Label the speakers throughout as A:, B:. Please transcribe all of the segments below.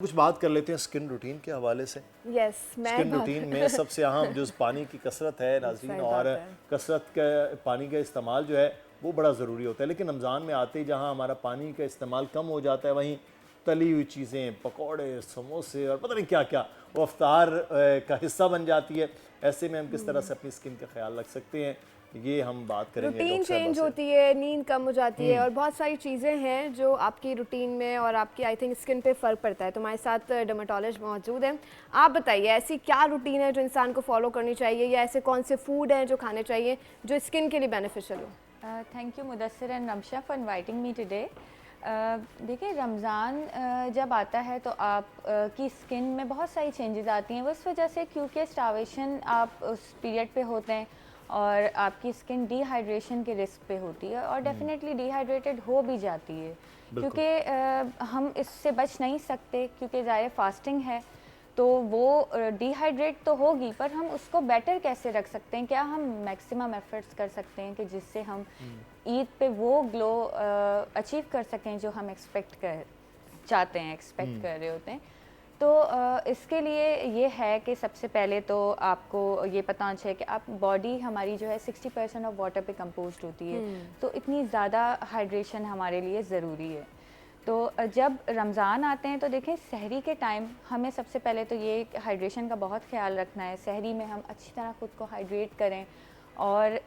A: कुछ बात कर लेते हैं स्किन रूटीन के हवाले से। स्किन रूटीन में सबसे अहम जो पानी की कसरत है नाज़रीन, और कसरत का पानी का इस्तेमाल जो है वो बड़ा ज़रूरी होता है। लेकिन रमज़ान में आते ही जहाँ हमारा पानी का इस्तेमाल कम हो जाता है, वहीं तली हुई चीज़ें, पकौड़े, समोसे और पता नहीं क्या क्या वो अफ्तार का हिस्सा बन जाती है। ऐसे में हम किस तरह से अपनी स्किन का ख्याल रख सकते हैं, ये हम बात करेंगे।
B: रूटीन चेंज होती है, नींद कम हो जाती है और बहुत सारी चीज़ें हैं जो आपकी रूटीन में और आपकी आई थिंक स्किन पे फ़र्क पड़ता है। तो हमारे साथ डर्मेटोलॉजिस्ट मौजूद हैं। आप बताइए ऐसी क्या रूटीन है जो इंसान को फॉलो करनी चाहिए, या ऐसे कौन से फूड हैं जो खाने चाहिए जो स्किन के लिए बेनिफिशियल हो?
C: Thank you Mudassir and Namsha for inviting me today. देखिए, रमज़ान जब आता है तो आप की स्किन में बहुत सारी चेंजेस आती हैं। वो इस वजह से क्योंकि स्टार्वेशन आप उस पीरियड पे होते हैं और आपकी स्किन डिहाइड्रेशन के रिस्क पे होती है और डेफिनेटली डिहाइड्रेटेड हो भी जाती है, क्योंकि हम इससे बच नहीं सकते, क्योंकि ज़ाहिर फास्टिंग है तो वो डिहाइड्रेट तो होगी, पर हम उसको बेटर कैसे रख सकते हैं? क्या हम मैक्सिमम एफर्ट्स कर सकते हैं कि जिससे हम ईद पे वो ग्लो अचीव कर सकें जो हम एक्सपेक्ट कर रहे होते हैं? तो इसके लिए ये है कि सबसे पहले तो आपको ये पता होना चाहिए कि आप बॉडी हमारी जो है 60% ऑफ वाटर पे कंपोज्ड होती है, तो इतनी ज़्यादा हाइड्रेशन हमारे लिए ज़रूरी है। तो जब रमज़ान आते हैं तो देखें, सहरी के टाइम हमें सबसे पहले तो ये हाइड्रेशन का बहुत ख्याल रखना है। सहरी में हम अच्छी तरह खुद को हाइड्रेट करें और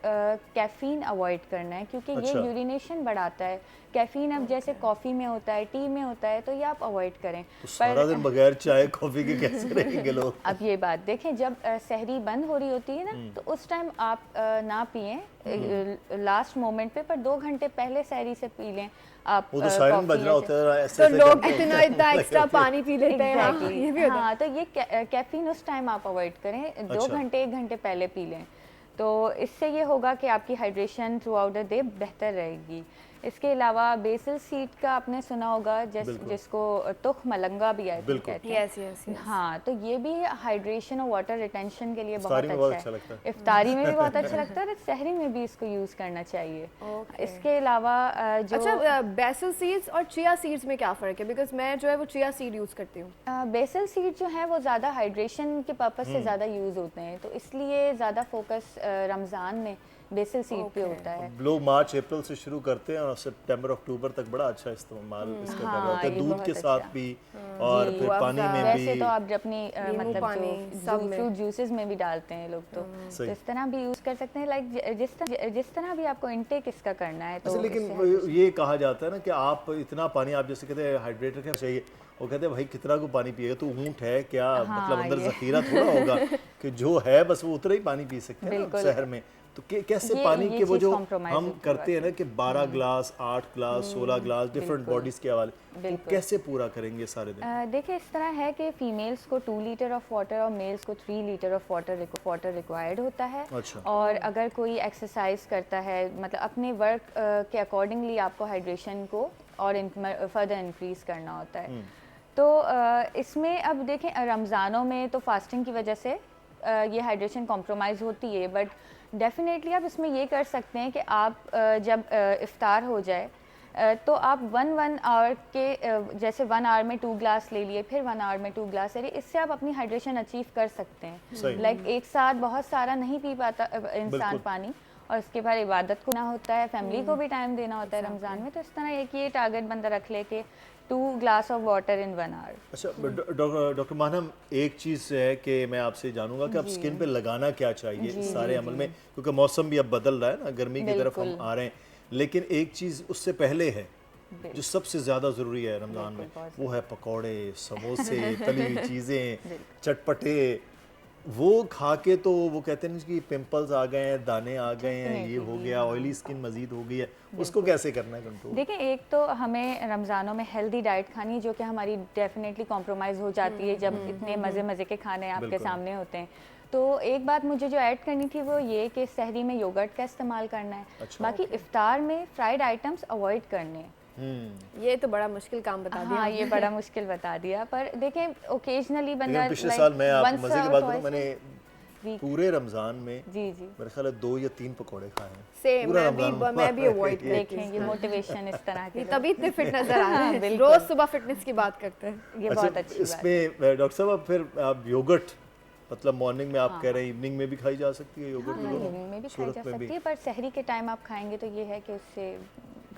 C: कैफ़ीन अवॉइड करना है, क्योंकि ये यूरिनेशन बढ़ाता है। कैफ़ीन अब जैसे कॉफ़ी में होता है, टी में होता है, तो ये आप अवॉइड करें।
A: तो सारा दिन बगैर चाय कॉफ़ी के कैसे रहेंगे लोग?
C: अब ये बात देखें, जब सहरी बंद हो रही होती है ना, तो उस टाइम आप ना पिएं लास्ट मोमेंट पे, पर 2 घंटे पहले सहरी से पी लें आप।
A: वो तो सायरन बज रहा होता है,
B: तो लोग इतना एक्स्ट्रा पानी पी लेते हैं।
C: ये भी हाँ, तो ये कैफ़ीन उस टाइम आप अवॉइड करें, 2 घंटे 1 घंटे पहले पी लें। तो इससे ये होगा कि आपकी hydration through out the day बेहतर रहेगी। इसके अलावा बेसल सीड का आपने सुना होगा, जिसको तुख मलंगा भी आए कहते हैं।
B: यस।
C: हाँ, तो ये भी हाइड्रेशन और वाटर रिटेंशन के लिए बहुत अच्छा है। इफ्तारी में भी बहुत अच्छा लगता है और सहरी में भी इसको यूज़ करना चाहिए। इसके अलावा जो
B: अच्छा, बेसल सीड्स और चिया सीड्स में क्या फ़र्क है? बिकॉज मैं जो है वो चिया सीड यूज़ करती हूँ।
C: बेसल सीड जो है वो ज़्यादा हाइड्रेशन के पर्पज़ से ज़्यादा यूज़ होते हैं, तो इसलिए ज़्यादा फोकस रमज़ान में बेसल सीड पे होता है।
A: लोग मार्च अप्रैल से शुरू करते हैं और सितंबर अक्टूबर तक बड़ा अच्छा इस्तेमाल इसका कर रहे होते हैं, दूध के साथ भी और फिर पानी में भी।
C: वैसे तो आप अपनी मतलब जो फ्रूट जूसेस में भी डालते हैं लोग, तो इस तरह भी यूज़ कर सकते हैं। लाइक जिस तरह भी आपको इनटेक इसका करना है। तो
A: लेकिन ये कहा जाता है ना कि आप इतना पानी, आप जैसे कहते हैं हाइड्रेट रखना चाहिए, वो कहते हैं भाई कितना को पानी पिएगा, तो ऊँट है क्या? मतलब अंदर जखीरा थोड़ा होगा कि जो है बस वो उतना ही पानी पी सकते हैं ना शहर में। तो कैसे पानी के वो जो हम करते हैं ना कि 12 glass 8 glass 16 glass different bodies के हवाले, तो कैसे पूरा करेंगे सारे दिन?
C: देखिए, इस तरह है कि फीमेल्स को 2 लीटर ऑफ वाटर और मेल्स को 3 लीटर ऑफ वाटर रिक्वायर्ड होता है। और अगर कोई एक्सरसाइज करता है, मतलब अपने वर्क के अकॉर्डिंगली आपको हाइड्रेशन को और फर्दर इंक्रीज करना होता है। तो इसमें अब देखें, रमज़ानों में तो फास्टिंग की वजह से ये हाइड्रेशन कॉम्प्रोमाइज़ होती है, बट डेफिनेटली आप इसमें ये कर सकते हैं कि आप जब इफ्तार हो जाए तो आप 1 आवर के जैसे 1 आवर में 2 ग्लास ले लिए, फिर 1 आवर में 2 ग्लास ले लिए। इससे आप अपनी हाइड्रेशन अचीव कर सकते हैं। लाइक एक साथ बहुत सारा नहीं पी पाता इंसान पानी, और इसके बाद इबादत को ना होता है, फैमिली को भी टाइम देना होता है रमज़ान में। तो इस तरह एक ये टारगेट बंदा रख ले कि 2 glass of water in 1 hour.
A: अच्छा डॉक्टर मानम, एक चीज़ है कि मैं आपसे जानूंगा कि अब स्किन पे लगाना क्या चाहिए इस सारे अमल में, क्योंकि मौसम भी अब बदल रहा है ना, गर्मी की तरफ हम आ रहे हैं। लेकिन एक चीज़ उससे पहले है जो सबसे ज़्यादा ज़रूरी है रमज़ान में, वो है पकौड़े, समोसे, तली हुई चीज़ें, चटपटे। वो खा के तो वो कहते हैं कि पिंपल्स आ गए हैं, दाने आ गए हैं, ये हो गया, ऑयली स्किन मजीद हो गई है, उसको कैसे करना है कंट्रोल?
C: देखिए, एक तो हमें रमज़ानों में हेल्दी डाइट खानी है, जो कि हमारी डेफिनेटली कॉम्प्रोमाइज़ हो जाती है जब इतने मज़े के खाने आपके सामने होते हैं। तो एक बात मुझे जो ऐड करनी थी वो ये कि सहरी में योगर्ट का इस्तेमाल करना है। बाकी इफ्तार में फ्राइड आइटम्स अवॉइड करने हैं।
B: ये तो बड़ा मुश्किल काम बता दिया।
C: हाँ, ये बड़ा मुश्किल बता दिया, पर देखें ओकेजनली बंदा।
A: पिछले साल मैं आप मजे की बात करूं, मैंने
C: वीक।
A: पूरे रमजान में
C: जी जी
A: मेरे ख्याल है 2 या 3 पकौड़े खाए हैं
B: सेम,
A: पूरा
B: मैं भी अवॉइड
C: देखें, ये मोटिवेशन इस तरह के
B: तभी इतने फिट नजर आ रहे हैं।
C: बिल्कुल।
B: रोज सुबह फिटनेस की बात करते हैं।
C: ये बहुत अच्छी बात है।
A: इसमें डॉक्टर साहब अब फिर आप योगर्ट मतलब मॉर्निंग में आप कह रहे हैं इवनिंग में भी खाई जा सकती है योगर्ट?
C: हाँ, इवनिंग में भी खाई जा सकती है, पर सहरी के टाइम आप खाएंगे तो ये है कि उससे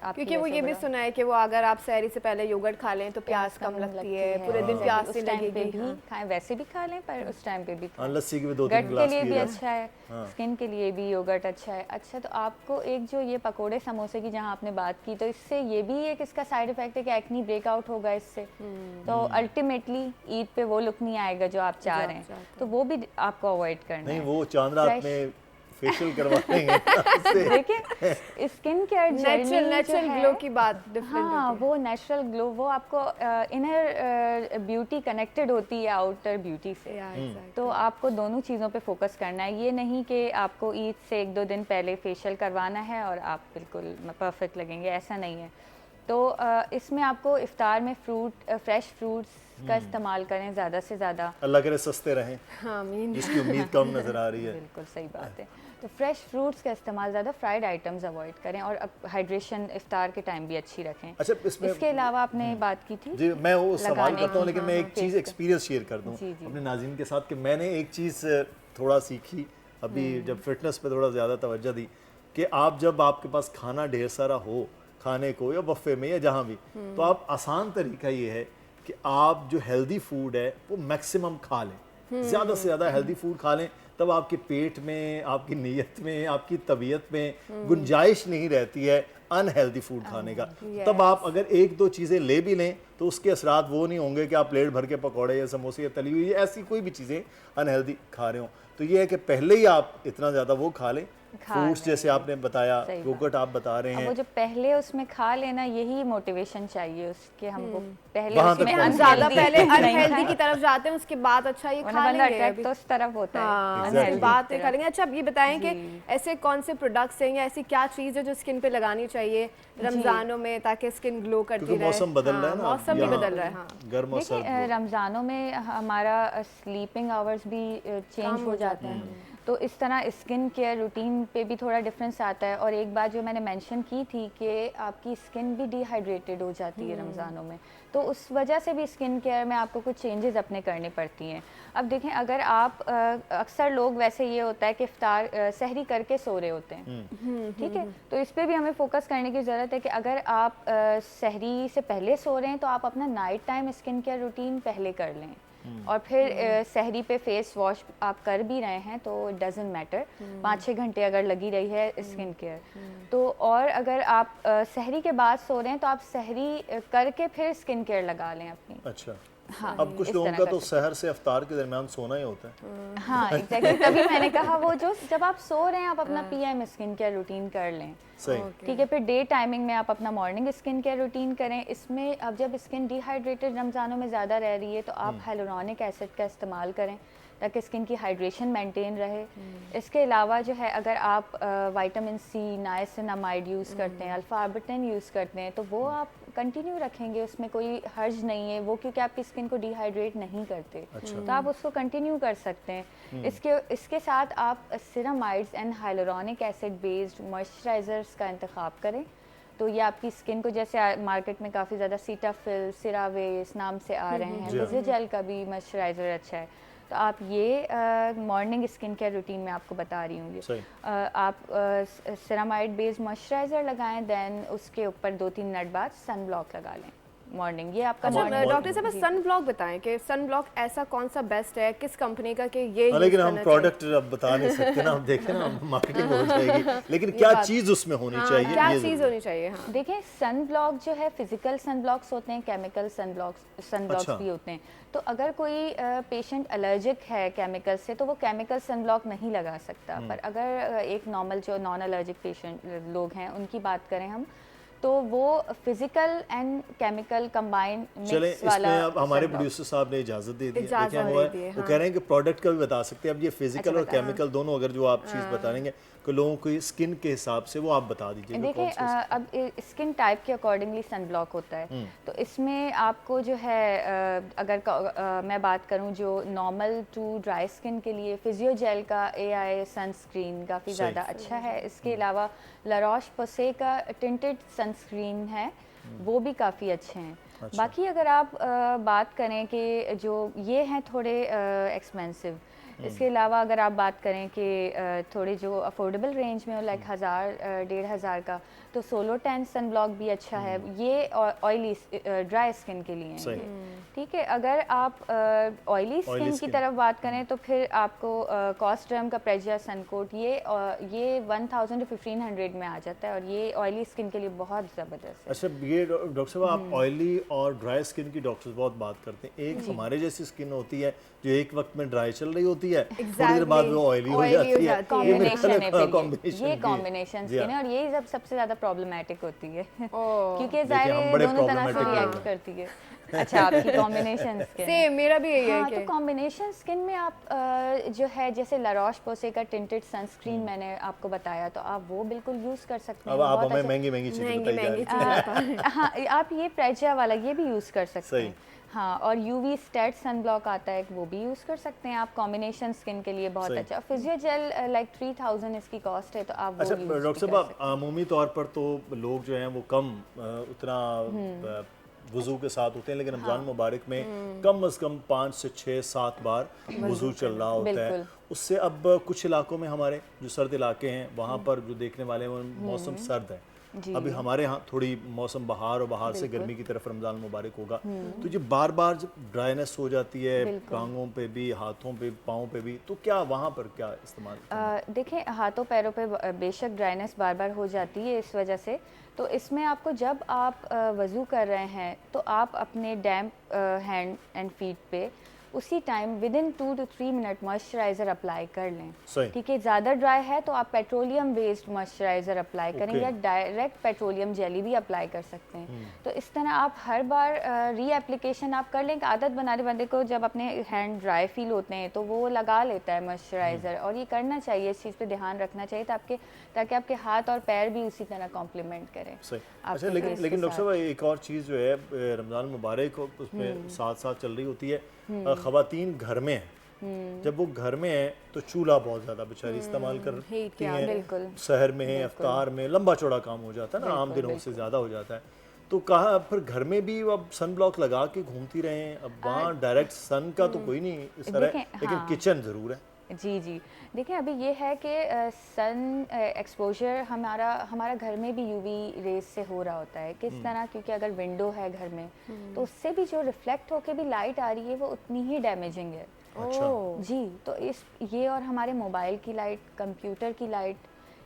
B: क्योंकि वो ये भी सुना है कि वो अगर आप सहरी से पहले योगर्ट खा लें तो प्यास कम लगती है, पूरे दिन प्यास नहीं लगेगी।
C: भी खाएं, वैसे भी खा लें पर उस टाइम पे भी खाएं।
A: लस्सी के भी 2-3
C: गट
A: ग्लास
C: के लिए भी
A: पिए
C: अच्छा है, स्किन के लिए भी योगर्ट अच्छा है। अच्छा, तो आपको एक जो ये पकोड़े समोसे की जहाँ आपने बात की, तो इससे ये भी एक इसका साइड इफेक्ट है कि एक्नी ब्रेकआउट होगा इससे। तो अल्टीमेटली ईद पे वो लुक नहीं आएगा जो आप चाह रहे हैं, तो वो भी आपको अवॉइड करना है।
A: नहीं, वो चांद रात में फेशियल करवा लेंगे
C: देखिए स्किन केयर
B: नेचुरल ग्लो की बात डिफरेंट
C: हाँ, वो नेचुरल ग्लो, वो आपको इनर ब्यूटी कनेक्टेड होती है आउटर ब्यूटी से। तो आपको दोनों चीज़ों पे फोकस करना है। ये नहीं कि आपको ईद से 1-2 दिन पहले फेशियल करवाना है और आप बिल्कुल परफेक्ट लगेंगे, ऐसा नहीं है। तो इसमें आपको इफ्तार में फ्रेश फ्रूट्स का इस्तेमाल करें ज़्यादा से ज़्यादा।
A: अल्लाह करे सस्ते रहें,
B: आमीन।
A: जिसकी उम्मीद कम नजर आ रही है।
C: बिल्कुल सही बात है। तो फ्रेश फ्रूट्स का इस्तेमाल ज़्यादा, फ्राइड आइटम्स अवॉइड करें और हाइड्रेशन इफ्तार के टाइम भी अच्छी रखें।
A: अच्छा, इसमें
C: इसके अलावा आपने बात की थी
A: जी, मैं वो सवाल
C: लगाने
A: करता हूँ
C: की,
A: लेकिन मैं एक चीज़ एक्सपीरियंस शेयर कर दूँ अपने नाज़रीन के साथ कि मैंने एक चीज़ थोड़ा सीखी अभी जब फिटनेस पे थोड़ा ज़्यादा तवज्जो दी कि आप जब आपके पास खाना ढेर सारा हो खाने को या बफे में या जहाँ भी, तो आप आसान तरीका ये है कि आप जो हेल्दी फूड है वो मैक्सिमम खा लें, ज़्यादा से ज़्यादा हेल्दी फूड खा लें। तब आपके पेट में, आपकी नीयत में, आपकी तबीयत में गुंजाइश नहीं रहती है अनहेल्दी फूड खाने का। तब आप अगर 1-2 चीज़ें ले भी लें तो उसके असरात वो नहीं होंगे कि आप प्लेट भर के पकौड़े या समोसे या तली हुई ऐसी कोई भी चीज़ें अनहेल्दी खा रहे हो। तो ये है कि पहले ही आप इतना ज़्यादा वो खा लें, फ्रूट्स जैसे आपने बताया, योगर्ट आप बता रहे हैं,
C: वो जो पहले उसमें खा लेना, यही मोटिवेशन चाहिए उसके हमको। पहले
A: वहाँ
C: उसमें
A: तक
B: हम ज़्यादा पहले अनहेल्दी की तरफ जाते हैं, उसके बाद अच्छा ये खा लेंगे
C: अट्रैक्ट तो उस तरफ होता है।
B: हाँ,
A: Exactly.
B: बात नहीं खा लेंगे। अच्छा, अब ये बताएं कि ऐसे कौन से प्रोडक्ट्स हैं या ऐसी क्या चीज़ है जो स्किन पे लगानी चाहिए रमज़ानों में ताकि स्किन ग्लो करती
A: क्योंकि
B: रहे?
A: मौसम बदल रहा है ना,
B: मौसम भी
A: यहाँ
B: बदल रहा है। हाँ,
A: गर्म और सर्द।
C: देखिए रमज़ानों में हमारा स्लीपिंग आवर्स भी चेंज हो जाते हैं, तो इस तरह स्किन केयर रूटीन पे भी थोड़ा डिफरेंस आता है। और एक बात जो मैंने मेंशन की थी कि आपकी स्किन भी डिहाइड्रेटेड हो जाती है रमज़ानों में, तो उस वजह से भी स्किन केयर में आपको कुछ चेंजेस अपने करने पड़ती हैं। अब देखें, अगर आप अक्सर लोग वैसे ये होता है कि इफ्तार सहरी करके सो रहे होते हैं, ठीक है, तो इस पे भी हमें फोकस करने की ज़रूरत है कि अगर आप सहरी से पहले सो रहे हैं तो आप अपना night time skin care routine पहले कर लें। और फिर सहरी पे फेस वॉश आप कर भी रहे हैं तो इट डजंट मैटर, 5-6 घंटे अगर लगी रही है स्किन केयर तो। और अगर आप सहरी के बाद सो रहे हैं तो आप सहरी करके फिर स्किन केयर लगा लें अपनी।
A: अच्छा,
C: हाँ,
A: अब कुछ लोगों का तो सहर से इफ्तार के दरमियान सोना ही होता है।
C: हाँ एग्जैक्टली, तभी मैंने कहा वो जो जब आप सो रहे हैं आप अपना पीएम स्किन केयर रूटीन कर लें,
A: सही,
C: ठीक है। फिर डे टाइमिंग में आप अपना मॉर्निंग स्किन केयर रूटीन करें। इसमें अब जब स्किन डिहाइड्रेटेड रमज़ानों में ज़्यादा रह रही है तो आप हाइलुरोनिक एसिड का इस्तेमाल करें ताकि स्किन की हाइड्रेशन मेंटेन रहे। इसके अलावा जो है, अगर आप विटामिन सी, नाइसिनामाइड यूज़ करते हैं, अल्फा आर्बिटन यूज़ करते हैं, तो वो आप कंटिन्यू रखेंगे, उसमें कोई हर्ज नहीं है वो, क्योंकि आपकी स्किन को डिहाइड्रेट नहीं करते।
A: अच्छा।
C: तो आप उसको कंटिन्यू कर सकते हैं। इसके साथ आप सिरामाइड्स and hyaluronic acid based moisturisers का इंतखाब करें। तो ये आपकी स्किन को, जैसे मार्केट में काफ़ी ज़्यादा सीटाफिल, सिरावेस नाम से आ रहे हैं, विजिजेल का भी मॉइस्चराइज़र अच्छा है। तो आप ये मॉर्निंग स्किन केयर रूटीन में आपको बता रही हूँ ये। आप सिरामाइड बेस्ड मॉइस्चराइज़र लगाएं, देन उसके ऊपर 2-3 मिनट बाद सन ब्लॉक लगा लें मॉर्निंग। ये आपका
B: डॉक्टर साहब सन ब्लॉक बताएं कि सन ब्लॉक ऐसा कौन सा बेस्ट है, किस कंपनी का, कि ये
A: लेकिन हम प्रोडक्ट अब बता नहीं सकते ना, हम देखें ना मार्केटिंग हो जाएगी, लेकिन क्या चीज़ उसमें होनी चाहिए,
B: क्या चीज़ होनी चाहिए? हाँ,
C: देखें, सन ब्लॉक जो है फिजिकल सन ब्लॉक्स होते हैं, केमिकल सन ब्लॉक्स भी होते हैं। तो अगर कोई पेशेंट एलर्जिक है केमिकल से तो वो केमिकल सन ब्लॉक नहीं लगा सकता। पर अगर एक नॉर्मल जो नॉन एलर्जिक पेशेंट लोग हैं उनकी बात करें हम, तो वो फिजिकल एंड केमिकल कंबाइन
A: चलें,
C: मिक्स वाला
A: इसमें अब हमारे
C: sunblock।
A: प्रोड्यूसर साहब ने इजाज़त दे दी है।
B: इजाज़त
A: देखिए
B: दे
A: वो
B: दी है,
A: वो कह रहे हैं कि प्रोडक्ट का भी बता सकते हैं। अब ये फिजिकल
C: अच्छा,
A: और केमिकल दोनों अगर जो आप चीज़ बता रहे हैं कि लोगों की स्किन के हिसाब से वो आप बता दीजिए।
C: देखिए अब स्किन टाइप के अकॉर्डिंगली सनब्लॉक होता है, तो इसमें आपको जो है अगर मैं बात करूं जो नॉर्मल टू ड्राई स्किन के लिए फिजियोजेल का AI सनस्क्रीन काफ़ी ज़्यादा अच्छा है। इसके अलावा ला रोश पोसे का टिंटेड सनस्क्रीन है, वो भी काफ़ी अच्छे हैं।
A: अच्छा।
C: बाकी अगर आप बात करें कि जो ये हैं थोड़े एक्सपेंसिव, इसके अलावा अगर आप बात करें कि थोड़े जो अफोर्डेबल रेंज में हो लाइक 1000-1500 का, तो सोलो टैन सन ब्लॉक भी अच्छा है। ये ऑयली ड्राई स्किन के लिए हैं ये, ठीक है। अगर आप ऑयली स्किन की तरफ बात करें तो फिर आपको कॉस्ट्रम का प्रेजिया सनकोट ये 1000 to 1500 में आ जाता है, और ये ऑयली स्किन के लिए बहुत ज़बरदस्त है।
A: अच्छा, ये डॉक्टर साहब आप ऑयली और ड्राई स्किन की डॉक्टर्स बहुत बात करते हैं। एक हमारे जैसी स्किन होती है जो एक वक्त में ड्राई चल रही होती है, थोड़ी देर बाद वो ऑयली हो जाती है।
C: कॉम्बिनेशन है फिर
A: कॉम्बिनेशन
C: ये कॉम्बिनेशन स्किन है, और यही सबसे ज़्यादा प्रॉब्लमेटिक होती है क्योंकि
A: देखिए, हम
C: ज़ाहिर
A: बड़े
C: दोनों तरह से
A: problematic
C: रिएक्ट
A: लोग
C: करती है। अच्छा, आपकी कॉम्बिनेशन स्किन
B: सेम मेरा भी यही है
C: हाँ,
B: कि
C: तो कॉम्बिनेशन स्किन में आप जो है जैसे ला रोश पोसे का टिंटेड सनस्क्रीन मैंने आपको बताया, तो आप वो बिल्कुल यूज़ कर सकते हैं।
A: अब आप
C: बहुत
A: हमें
C: अच्छा-
A: महंगी चीज़ें
B: महंगी
A: बताई जा रही
B: महंगी
A: हैं।
B: चीज़ें
C: हाँ, आप ये प्रेजिया वाला ये भी यूज़ कर सकते
A: सही।
C: हैं। हाँ, और यूवी स्टेट सन ब्लॉक आता है, वो भी यूज़ कर सकते हैं आप कॉम्बिनेशन स्किन के लिए बहुत
A: सही।
C: अच्छा। फिजियोजेल लाइक 3000 इसकी कॉस्ट है, तो आप वो
A: अच्छा
C: use
A: डॉक्टर
C: भी
A: साहब,
C: कर
A: आप
C: सकते हैं।
A: अमूमी तौर पर तो लोग जो हैं वो कम उतना वज़ू के साथ होते हैं, लेकिन रमज़ान मुबारक में कम से कम 5 से 6-7 बार वज़ू चल रहा होता है।
C: बिल्कुल।
A: उससे अब कुछ इलाकों में हमारे जो सर्द इलाके हैं वहाँ पर जो देखने वाले हैं मौसम सर्द है। अभी हमारे यहाँ थोड़ी मौसम बहार और बहार से गर्मी की तरफ रमज़ान मुबारक होगा, तो ये बार बार जब ड्राइनेस हो जाती है टांगों पे भी, हाथों पे, पाँव पे भी, तो क्या वहाँ पर क्या इस्तेमाल?
C: देखें, हाथों पैरों पे बेशक ड्राइनेस बार बार हो जाती है इस वजह से, तो इसमें आपको जब आप वज़ू कर रहे हैं तो आप अपने डैम्प हैंड एंड फीट पे उसी time within 2 to 3 minute moisturiser apply कर लें।
A: सही।
C: ठीक है, ज़्यादा ड्राई है तो आप पेट्रोलियम बेस्ड मॉइस्चराइज़र अप्लाई करें, या डायरेक्ट पेट्रोलियम जेली भी अप्लाई कर सकते हैं। तो इस तरह आप हर बार री एप्लीकेशन आप कर लें। आदत बना दे बंदे को, जब अपने हैंड ड्राई फील होते हैं तो वो लगा लेता है मॉइस्चराइज़र, और ये करना चाहिए, इस चीज़ पे ध्यान रखना चाहिए ताकि आपके हाथ और पैर भी उसी तरह कॉम्प्लीमेंट करें।
A: सही।
C: आपके
A: अच्छा,
C: face के
A: लेकिन डॉक्टर साहब
C: साथ।
A: एक और चीज़ जो है रमज़ान मुबारक उसमें साथ साथ चल रही होती है, ख़वातीन घर में हैं, जब वो घर में है तो चूल्हा बहुत ज़्यादा बेचारी इस्तेमाल करती हैं।
C: बिल्कुल।
A: शहर में इफ्तार में लंबा चौड़ा काम हो जाता है ना, आम दिनों से ज़्यादा हो जाता है। तो कहा फिर घर में भी अब सन ब्लॉक लगा के घूमती रहें? अब वहाँ डायरेक्ट सन का तो कोई नहीं इस तरह, लेकिन
C: हाँ।
A: किचन ज़रूर है।
C: जी, देखिए अभी ये है कि सन एक्सपोजर हमारा घर में भी यूवी रेज से हो रहा होता है। किस तरह? क्योंकि अगर विंडो है घर में तो उससे भी जो रिफ्लेक्ट होके भी लाइट आ रही है वो उतनी ही डैमेजिंग है।
A: अच्छा।
C: जी, तो ये और हमारे मोबाइल की लाइट, कंप्यूटर की लाइट,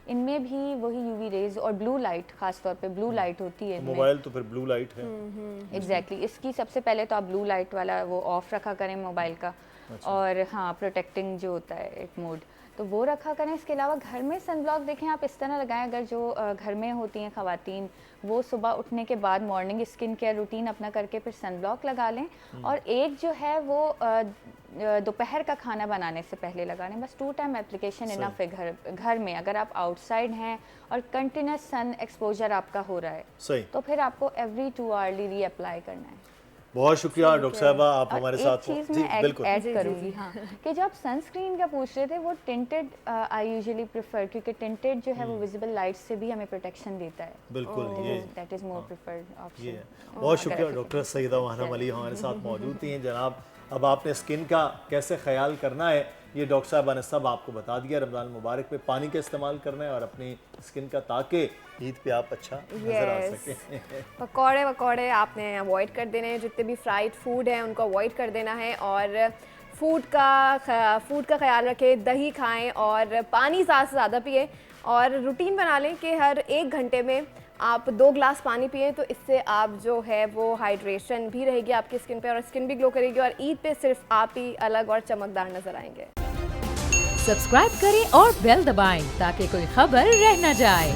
C: इनमें भी वही यूवी रेज और ब्लू लाइट, खास तौर पे ब्लू लाइट होती है इनमें।
A: मोबाइल तो फिर ब्लू लाइट है।
C: एग्जैक्टली, इसकी सबसे पहले तो आप ब्लू लाइट वाला वो ऑफ रखा करें मोबाइल का। और हाँ, प्रोटेक्टिंग जो होता है एक मोड, तो वो रखा करें। इसके अलावा घर में सनब्लॉक देखें आप इस तरह लगाएं, अगर जो घर में होती हैं ख़वातीन, वो सुबह उठने के बाद मॉर्निंग स्किन केयर रूटीन अपना करके फिर सनब्लॉक लगा लें। और एक जो है वो दोपहर का खाना बनाने से पहले लगा लें। बस 2 टाइम एप्लीकेशन इनफ है घर में। अगर आप आउटसाइड हैं और कंटिन्यूस सन एक्सपोजर आपका हो रहा है,
A: सही,
C: तो फिर आपको एवरी 2 आवर्ली री अप्लाई करना है।
A: बहुत शुक्रिया डॉक्टर साहबा, आप
C: और
A: हमारे
C: एक
A: साथ
C: चीज़
A: जी
C: मैं
A: बिल्कुल।
C: ऐड करूँगी, हाँ, कि जब सनस्क्रीन का पूछ रहे थे, वो टिंटेड आई यूजुअली प्रेफर, क्योंकि टिंटेड जो है वो विजिबल लाइट से भी हमें प्रोटेक्शन देता है।
A: बिल्कुल, ये
C: दैट इज मोर प्रेफर्ड
A: ये
C: ऑप्शन।
A: है। बहुत शुक्रिया डॉक्टर सईदा वाहनम अली हमारे साथ मौजूद थी हैं जनाब। अब आपने स्किन का कैसे ख्याल करना है ये डॉक्टर साहबा ने सब आपको बता दिया। रमज़ान मुबारक में पानी का इस्तेमाल करना है और अपनी स्किन का, ताकि ईद पे आप अच्छा नजर आ सकें।
B: पकौड़े आपने अवॉइड कर देने हैं, जितने भी फ्राइड फूड हैं उनको अवॉइड कर देना है, और फूड का ख्याल रखें, दही खाएं और पानी ज़्यादा से ज़्यादा पिएं, और रूटीन बना लें कि हर 1 घंटे में आप 2 ग्लास पानी पिएं। तो इससे आप जो है वो हाइड्रेशन भी रहेगी आपकी स्किन पे, और स्किन भी ग्लो करेगी, और ईद पे सिर्फ आप ही अलग और चमकदार नजर आएंगे।
D: सब्सक्राइब करें और बेल दबाएं ताकि कोई खबर रह न जाए।